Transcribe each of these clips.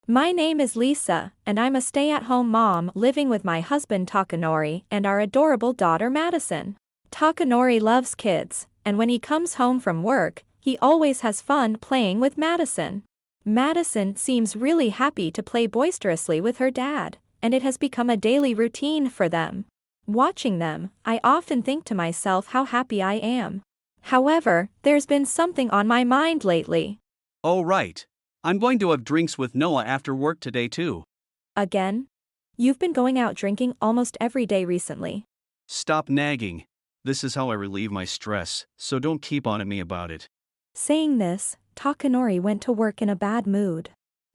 My name is Lisa, and I'm a stay-at-home mom living with my husband Takanori and our adorable daughter Madison. Takanori loves kids, and when he comes home from work, he always has fun playing with Madison. Madison seems really happy to play boisterously with her dad, and it has become a daily routine for them. Watching them, I often think to myself how happy I am. However, there's been something on my mind lately. Oh, right. I'm going to have drinks with Noah after work today, too. Again? You've been going out drinking almost every day recently. Stop nagging. This is how I relieve my stress, so don't keep on at me about it. Saying this, Takanori went to work in a bad mood.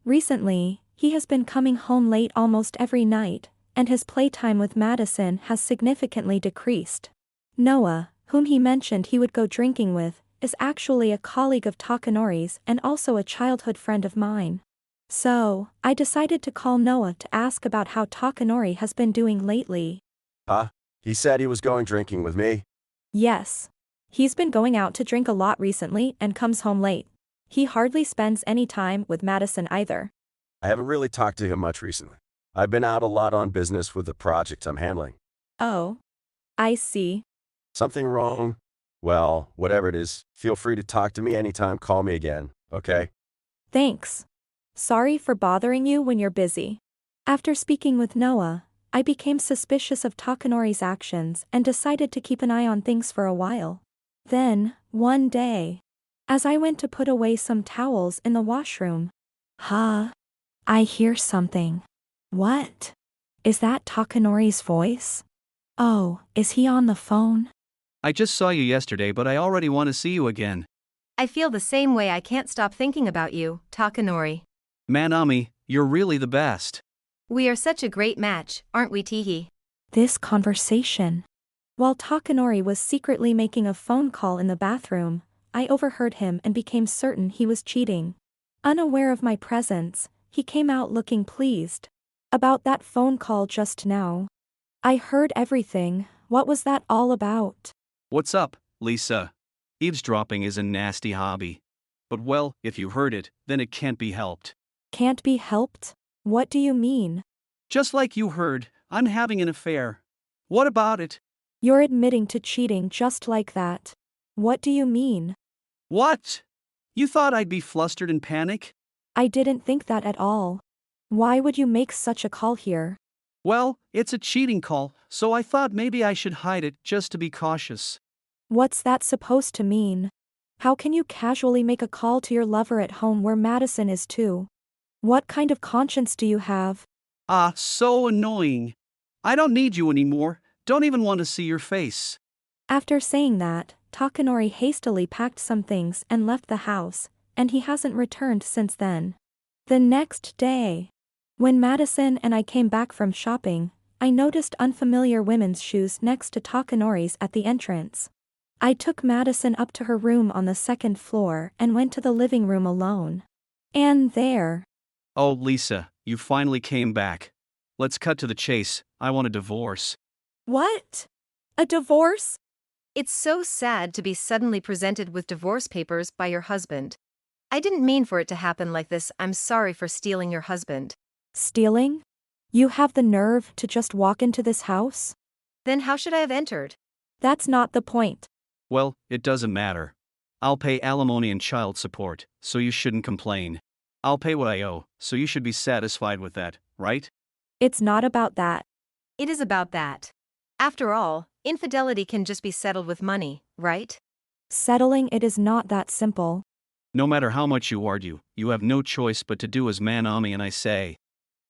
Recently, he has been coming home late almost every night, and his playtime with Madison has significantly decreased. Noah, whom he mentioned he would go drinking with, is actually a colleague of Takanori's and also a childhood friend of mine. So, I decided to call Noah to ask about how Takanori has been doing lately. Huh? He said he was going drinking with me? Yes. He's been going out to drink a lot recently and comes home late. He hardly spends any time with Madison either. I haven't really talked to him much recently. I've been out a lot on business with the project I'm handling. Oh. I see. Something wrong? Well, whatever it is, feel free to talk to me anytime, call me again, okay? Thanks. Sorry for bothering you when you're busy. After speaking with Noah, I became suspicious of Takanori's actions and decided to keep an eye on things for a while. Then, one day, as I went to put away some towels in the washroom, I hear something. What? Is that Takanori's voice? Oh, is he on the phone? I just saw you yesterday, but I already want to see you again. I feel the same way. I can't stop thinking about you, Takanori. Manami, you're really the best. We are such a great match, aren't we, Teehee? This conversation. While Takanori was secretly making a phone call in the bathroom, I overheard him and became certain he was cheating. Unaware of my presence, he came out looking pleased. About that phone call just now. I heard everything. What was that all about? What's up, Lisa? Eavesdropping is a nasty hobby. But well, if you heard it, then it can't be helped. Can't be helped? What do you mean? Just like you heard, I'm having an affair. What about it? You're admitting to cheating just like that. What do you mean? What? You thought I'd be flustered and panic? I didn't think that at all. Why would you make such a call here? Well, it's a cheating call, so I thought maybe I should hide it just to be cautious. What's that supposed to mean? How can you casually make a call to your lover at home where Madison is too? What kind of conscience do you have? Ah, so annoying. I don't need you anymore, don't even want to see your face. After saying that, Takanori hastily packed some things and left the house, and he hasn't returned since then. The next day, when Madison and I came back from shopping, I noticed unfamiliar women's shoes next to Takanori's at the entrance. I took Madison up to her room on the second floor and went to the living room alone. And there. Oh, Lisa, you finally came back. Let's cut to the chase. I want a divorce. What? A divorce? It's so sad to be suddenly presented with divorce papers by your husband. I didn't mean for it to happen like this. I'm sorry for stealing your husband. Stealing? You have the nerve to just walk into this house? Then how should I have entered? That's not the point. Well, it doesn't matter. I'll pay alimony and child support, so you shouldn't complain. I'll pay what I owe, so you should be satisfied with that, right? It's not about that. It is about that. After all, infidelity can just be settled with money, right? Settling it is not that simple. No matter how much you argue, you have no choice but to do as Manami and I say.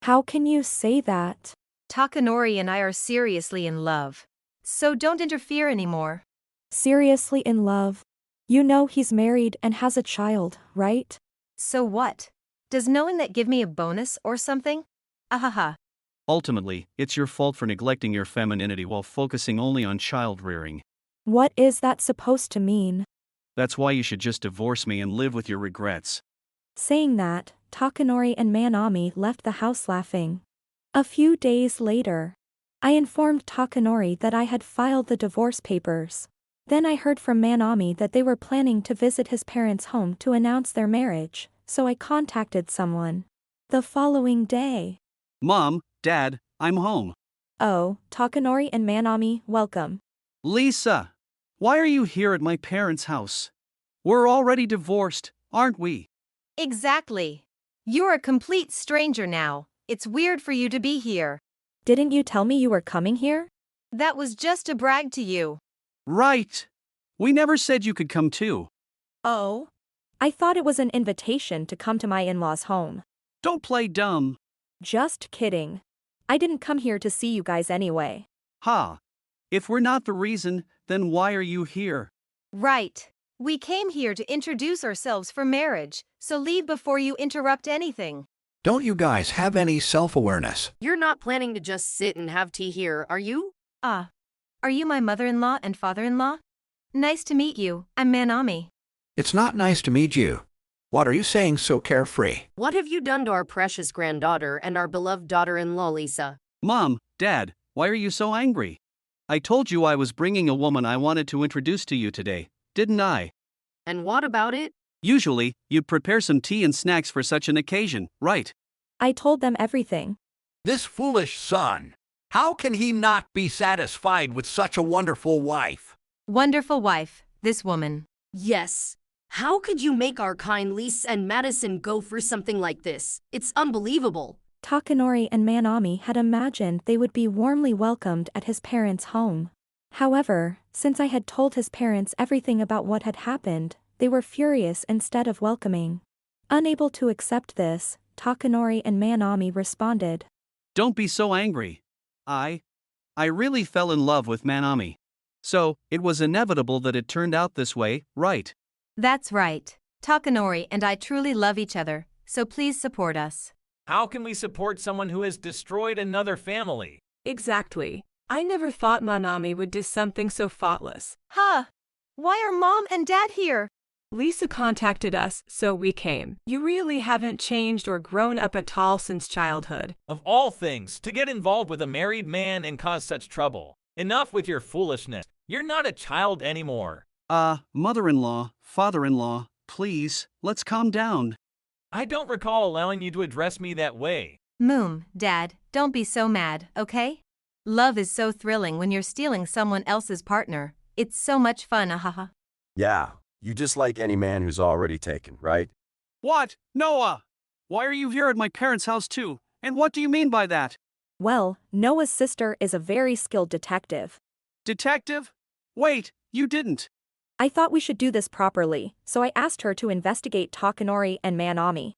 How can you say that? Takanori and I are seriously in love. So don't interfere anymore. Seriously in love? You know he's married and has a child, right? So what? Does knowing that give me a bonus or something? Ahaha. Ultimately, it's your fault for neglecting your femininity while focusing only on child rearing. What is that supposed to mean? That's why you should just divorce me and live with your regrets. Saying that, Takanori and Manami left the house laughing. A few days later, I informed Takanori that I had filed the divorce papers. Then I heard from Manami that they were planning to visit his parents' home to announce their marriage, so I contacted someone. The following day. Mom, Dad, I'm home. Oh, Takanori and Manami, welcome. Lisa, why are you here at my parents' house? We're already divorced, aren't we? Exactly. You're a complete stranger now. It's weird for you to be here. Didn't you tell me you were coming here? That was just to brag to you. Right. We never said you could come too. Oh. I thought it was an invitation to come to my in-laws' home. Don't play dumb. Just kidding. I didn't come here to see you guys anyway. Ha. If we're not the reason, then why are you here? Right. We came here to introduce ourselves for marriage, so leave before you interrupt anything. Don't you guys have any self-awareness? You're not planning to just sit and have tea here, are you? Are you my mother-in-law and father-in-law? Nice to meet you. I'm Manami. It's not nice to meet you. What are you saying so carefree? What have you done to our precious granddaughter and our beloved daughter-in-law, Lisa? Mom, Dad, why are you so angry? I told you I was bringing a woman I wanted to introduce to you today, didn't I? And what about it? Usually, you'd prepare some tea and snacks for such an occasion, right? I told them everything. This foolish son. How can he not be satisfied with such a wonderful wife? Wonderful wife, this woman. Yes. How could you make our kind Lisa and Madison go for something like this? It's unbelievable. Takanori and Manami had imagined they would be warmly welcomed at his parents' home. However, since I had told his parents everything about what had happened, they were furious instead of welcoming. Unable to accept this, Takanori and Manami responded. Don't be so angry. I really fell in love with Manami. So, it was inevitable that it turned out this way, right? That's right. Takanori and I truly love each other, so please support us. How can we support someone who has destroyed another family? Exactly. I never thought Manami would do something so thoughtless. Huh? Why are Mom and Dad here? Lisa contacted us, so we came. You really haven't changed or grown up at all since childhood. Of all things, to get involved with a married man and cause such trouble. Enough with your foolishness. You're not a child anymore. Mother-in-law, father-in-law, please, let's calm down. I don't recall allowing you to address me that way. Moom, Dad, don't be so mad, okay? Love is so thrilling when you're stealing someone else's partner. It's so much fun, ahaha. Yeah, you just like any man who's already taken, right? What? Noah! Why are you here at my parents' house too? And what do you mean by that? Well, Noah's sister is a very skilled detective. Detective? Wait, you didn't. I thought we should do this properly, so I asked her to investigate Takanori and Manami.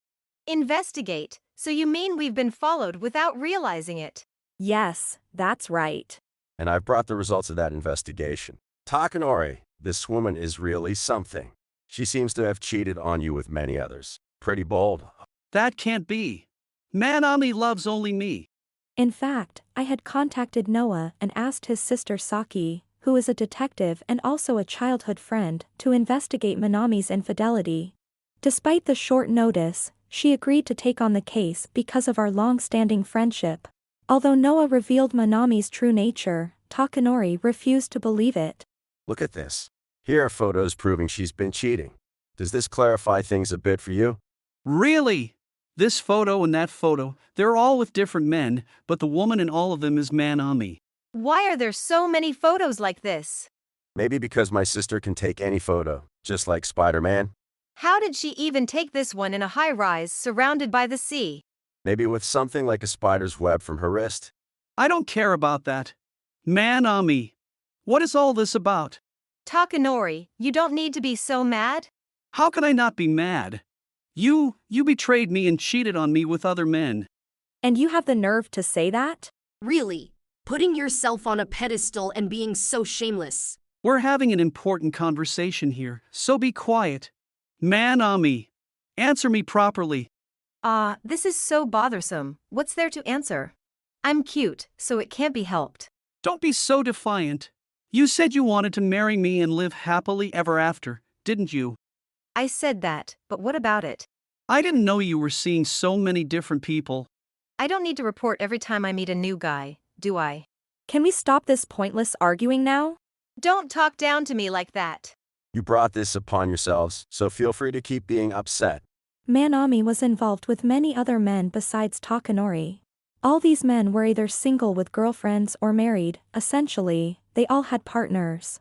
Investigate? So you mean we've been followed without realizing it? Yes, that's right. And I've brought the results of that investigation. Takanori, this woman is really something. She seems to have cheated on you with many others. Pretty bold. That can't be. Manami loves only me. In fact, I had contacted Noah and asked his sister Saki, who is a detective and also a childhood friend, to investigate Manami's infidelity. Despite the short notice, she agreed to take on the case because of our long-standing friendship. Although Noah revealed Manami's true nature, Takanori refused to believe it. Look at this. Here are photos proving she's been cheating. Does this clarify things a bit for you? Really? This photo and that photo, they're all with different men, but the woman in all of them is Manami. Why are there so many photos like this? Maybe because my sister can take any photo, just like Spider-Man. How did she even take this one in a high-rise surrounded by the sea? Maybe with something like a spider's web from her wrist. I don't care about that. Manami. What is all this about? Takanori, you don't need to be so mad. How can I not be mad? You betrayed me and cheated on me with other men. And you have the nerve to say that? Really? Putting yourself on a pedestal and being so shameless. We're having an important conversation here, so be quiet. Manami. Answer me properly. This is so bothersome. What's there to answer? I'm cute, so it can't be helped. Don't be so defiant. You said you wanted to marry me and live happily ever after, didn't you? I said that, but what about it? I didn't know you were seeing so many different people. I don't need to report every time I meet a new guy, do I? Can we stop this pointless arguing now? Don't talk down to me like that. You brought this upon yourselves, so feel free to keep being upset. Manami was involved with many other men besides Takanori. All these men were either single with girlfriends or married. Essentially, they all had partners.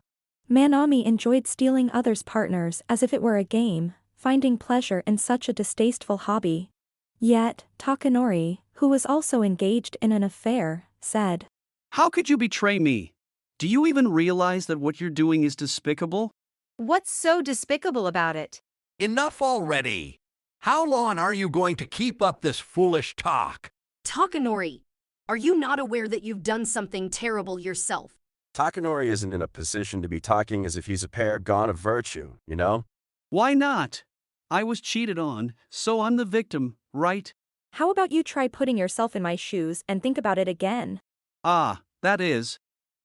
Manami enjoyed stealing others' partners as if it were a game, finding pleasure in such a distasteful hobby. Yet, Takanori, who was also engaged in an affair, said, How could you betray me? Do you even realize that what you're doing is despicable? What's so despicable about it? Enough already. How long are you going to keep up this foolish talk? Takanori, are you not aware that you've done something terrible yourself? Takanori isn't in a position to be talking as if he's a paragon of virtue, you know? Why not? I was cheated on, so I'm the victim, right? How about you try putting yourself in my shoes and think about it again? Ah, that is.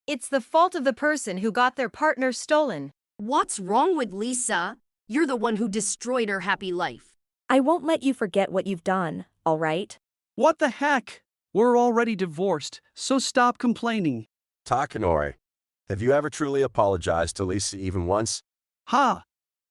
It's the fault of the person who got their partner stolen. What's wrong with Lisa? You're the one who destroyed her happy life. I won't let you forget what you've done, alright? What the heck? We're already divorced, so stop complaining. Takanori, have you ever truly apologized to Lisa even once? Ha!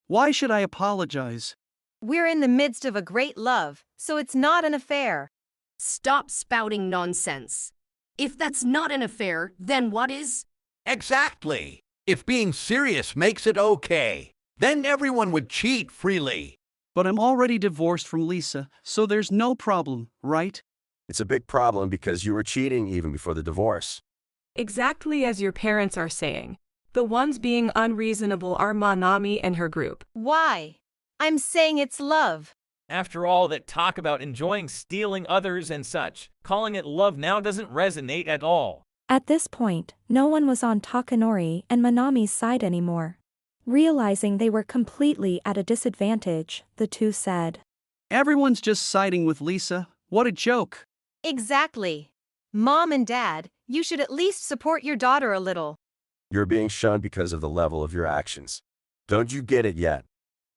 Why should I apologize? We're in the midst of a great love, so it's not an affair. Stop spouting nonsense. If that's not an affair, then what is? Exactly. If being serious makes it okay, then everyone would cheat freely. But I'm already divorced from Lisa, so there's no problem, right? It's a big problem because you were cheating even before the divorce. Exactly as your parents are saying. The ones being unreasonable are Manami and her group. Why? I'm saying it's love. After all that talk about enjoying stealing others and such, calling it love now doesn't resonate at all. At this point, no one was on Takanori and Manami's side anymore. Realizing they were completely at a disadvantage, the two said, Everyone's just siding with Lisa. What a joke. Exactly. Mom and Dad, you should at least support your daughter a little. You're being shunned because of the level of your actions. Don't you get it yet?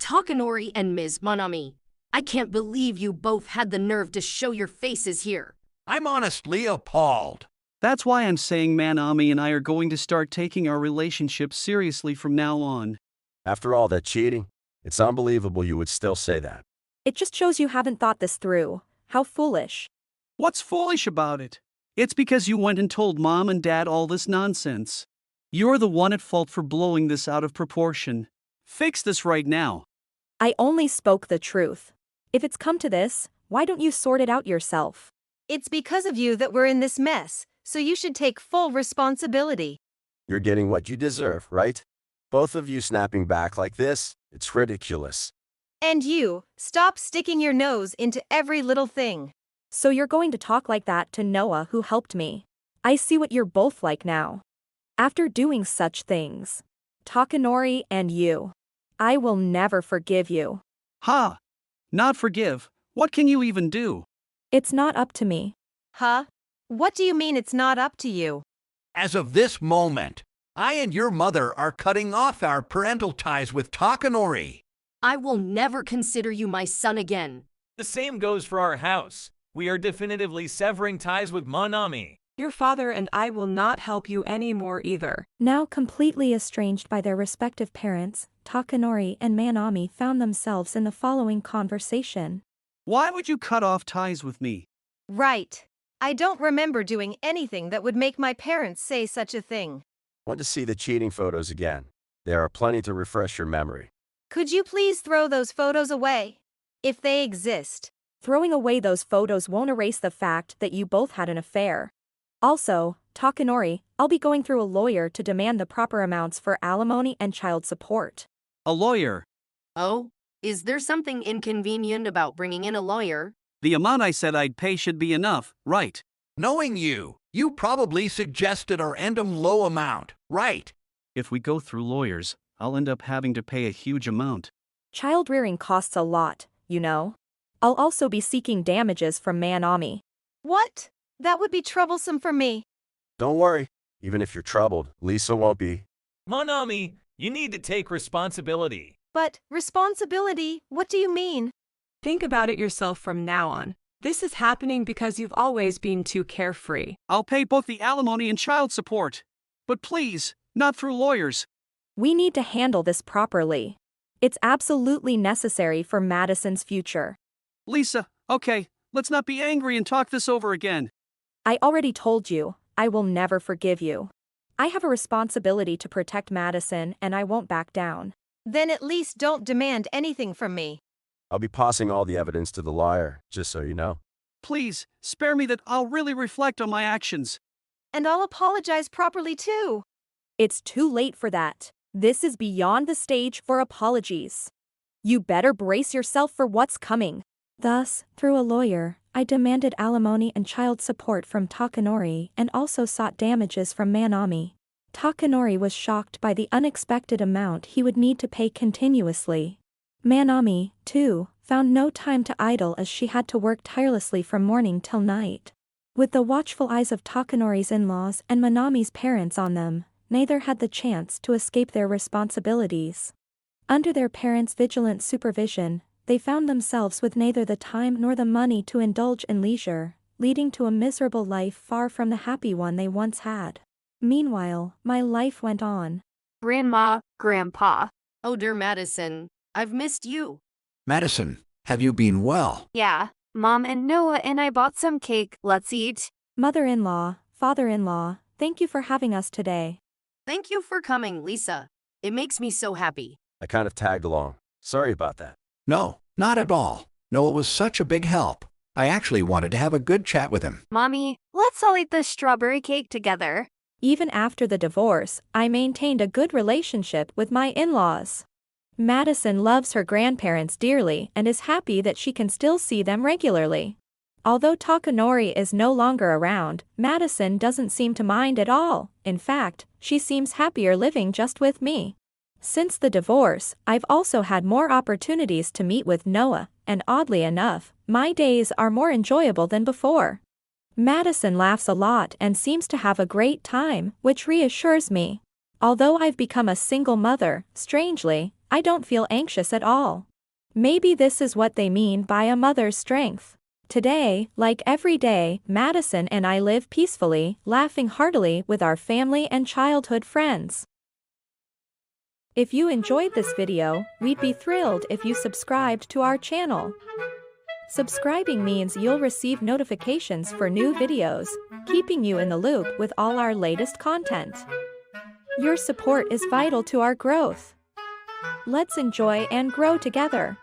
Takanori and Ms. Manami, I can't believe you both had the nerve to show your faces here. I'm honestly appalled. That's why I'm saying Manami and I are going to start taking our relationship seriously from now on. After all that cheating, it's unbelievable you would still say that. It just shows you haven't thought this through. How foolish. What's foolish about it? It's because you went and told Mom and Dad all this nonsense. You're the one at fault for blowing this out of proportion. Fix this right now. I only spoke the truth. If it's come to this, why don't you sort it out yourself? It's because of you that we're in this mess, so you should take full responsibility. You're getting what you deserve, right? Both of you snapping back like this, it's ridiculous. And you, stop sticking your nose into every little thing. So you're going to talk like that to Noah who helped me. I see what you're both like now. After doing such things. Takanori and you. I will never forgive you. Ha! Not forgive. What can you even do? It's not up to me. Huh? What do you mean it's not up to you? As of this moment, I and your mother are cutting off our parental ties with Takanori. I will never consider you my son again. The same goes for our house. We are definitively severing ties with Manami. Your father and I will not help you anymore either. Now completely estranged by their respective parents, Takanori and Manami found themselves in the following conversation. Why would you cut off ties with me? Right. I don't remember doing anything that would make my parents say such a thing. Want to see the cheating photos again? There are plenty to refresh your memory. Could you please throw those photos away? If they exist. Throwing away those photos won't erase the fact that you both had an affair. Also, Takanori, I'll be going through a lawyer to demand the proper amounts for alimony and child support. A lawyer. Oh, is there something inconvenient about bringing in a lawyer? The amount I said I'd pay should be enough, right? Knowing you, you probably suggested a random low amount, right? If we go through lawyers, I'll end up having to pay a huge amount. Child rearing costs a lot, you know. I'll also be seeking damages from Manami. What? That would be troublesome for me. Don't worry, even if you're troubled, Lisa won't be. Manami, you need to take responsibility. But, responsibility, what do you mean? Think about it yourself from now on. This is happening because you've always been too carefree. I'll pay both the alimony and child support. But please, not through lawyers. We need to handle this properly. It's absolutely necessary for Madison's future. Lisa, okay, let's not be angry and talk this over again. I already told you, I will never forgive you. I have a responsibility to protect Madison and I won't back down. Then at least don't demand anything from me. I'll be passing all the evidence to the lawyer, just so you know. Please, spare me that. I'll really reflect on my actions. And I'll apologize properly too. It's too late for that. This is beyond the stage for apologies. You better brace yourself for what's coming. Thus, through a lawyer, I demanded alimony and child support from Takanori and also sought damages from Manami. Takanori was shocked by the unexpected amount he would need to pay continuously. Manami, too, found no time to idle as she had to work tirelessly from morning till night. With the watchful eyes of Takanori's in-laws and Manami's parents on them, neither had the chance to escape their responsibilities. Under their parents' vigilant supervision, they found themselves with neither the time nor the money to indulge in leisure, leading to a miserable life far from the happy one they once had. Meanwhile, my life went on. Grandma, Grandpa. Oh dear Madison, I've missed you. Madison, have you been well? Yeah, Mom and Noah and I bought some cake. Let's eat. Mother-in-law, father-in-law, thank you for having us today. Thank you for coming, Lisa. It makes me so happy. I kind of tagged along. Sorry about that. No, not at all. Noah was such a big help. I actually wanted to have a good chat with him. Mommy, let's all eat this strawberry cake together. Even after the divorce, I maintained a good relationship with my in-laws. Madison loves her grandparents dearly and is happy that she can still see them regularly. Although Takanori is no longer around, Madison doesn't seem to mind at all. In fact, she seems happier living just with me. Since the divorce, I've also had more opportunities to meet with Noah, and oddly enough, my days are more enjoyable than before. Madison laughs a lot and seems to have a great time, which reassures me. Although I've become a single mother, strangely, I don't feel anxious at all. Maybe this is what they mean by a mother's strength. Today, like every day, Madison and I live peacefully, laughing heartily with our family and childhood friends. If you enjoyed this video, we'd be thrilled if you subscribed to our channel. Subscribing means you'll receive notifications for new videos, keeping you in the loop with all our latest content. Your support is vital to our growth. Let's enjoy and grow together.